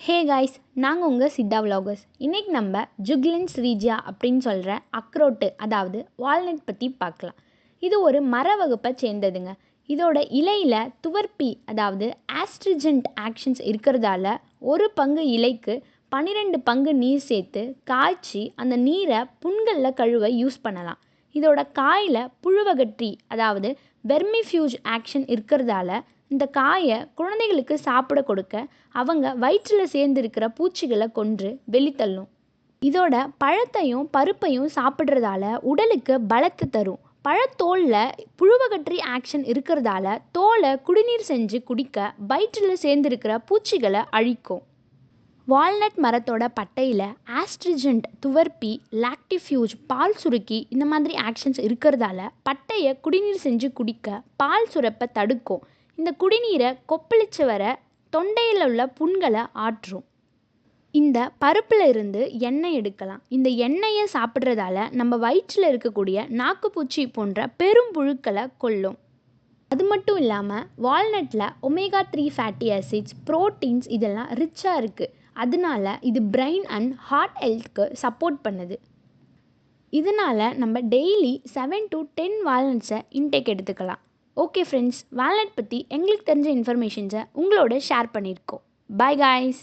Hey guys, நாங்கள் உங்கள் Siddha vloggers. இன்றைக்கி நம்ம ஜுக்லன்ஸ் ரீஜியா அப்படின்னு சொல்கிற அக்ரோட்டு, அதாவது வால்நட் பற்றி பார்க்கலாம். இது ஒரு மர வகுப்பை சேர்ந்ததுங்க. இதோட இலையில் துவர்ப்பி, அதாவது ஆஸ்ட்ரிஜென்ட் ஆக்ஷன்ஸ் இருக்கிறதால ஒரு பங்கு இலைக்கு 12 பங்கு நீர் சேர்த்து காய்ச்சி அந்த நீரை புண்களில் கழுவ யூஸ் பண்ணலாம். இதோட காயில் புழுவகற்றி, அதாவது வெர்மிஃப்யூஜ் ஆக்ஷன் இருக்கிறதால இந்த காயை குழந்தைகளுக்கு சாப்பிட கொடுக்க அவங்க வயிற்றில் சேர்ந்திருக்கிற பூச்சிகளை கொன்று வெளித்தள்ளும். இதோட பழத்தையும் பருப்பையும் சாப்பிட்றதால உடலுக்கு பலத்தை தரும். பழத்தோலில் புழுவகற்றி ஆக்ஷன் இருக்கிறதால தோலை குடிநீர் செஞ்சு குடிக்க வயிற்றில் சேர்ந்திருக்கிற பூச்சிகளை அழிக்கும். வால்நட் மரத்தோட பட்டையில் ஆஸ்ட்ரிஜென்ட், துவர்ப்பி, லாக்டிஃப்யூஜ், பால் சுருக்கி இந்த மாதிரி ஆக்ஷன்ஸ் இருக்கிறதால பட்டையை குடிநீர் செஞ்சு குடிக்க பால் சுரப்பை தடுக்கும். இந்த குடிநீரை கொப்பளிச்சு வர தொண்டையில் உள்ள புண்களை ஆற்றும். இந்த பருப்பில் இருந்து எண்ணெய் எடுக்கலாம். இந்த எண்ணெயை சாப்பிட்றதால நம்ம வயிற்றில் இருக்கக்கூடிய நாக்குப்பூச்சி போன்ற பெரும் புழுக்களை கொல்லும். அது மட்டும் இல்லாமல் வால்நட்டில் ஒமேகா 3 ஃபேட்டி ஆசிட்ஸ், ப்ரோட்டீன்ஸ் இதெல்லாம் ரிச்சாக இருக்குது. அதனால இது பிரெயின் அண்ட் ஹார்ட் ஹெல்த்துக்கு சப்போர்ட் பண்ணுது. இதனால் நம்ம டெய்லி 7 to 10 வால்நட்ஸை இன்டேக் எடுத்துக்கலாம். ஓகே ஃப்ரெண்ட்ஸ், வால்நட் பற்றி எங்களுக்கு தெரிஞ்ச இன்ஃபர்மேஷன்ஸை உங்களோட ஷேர் பண்ணியிருக்கோம். Bye guys.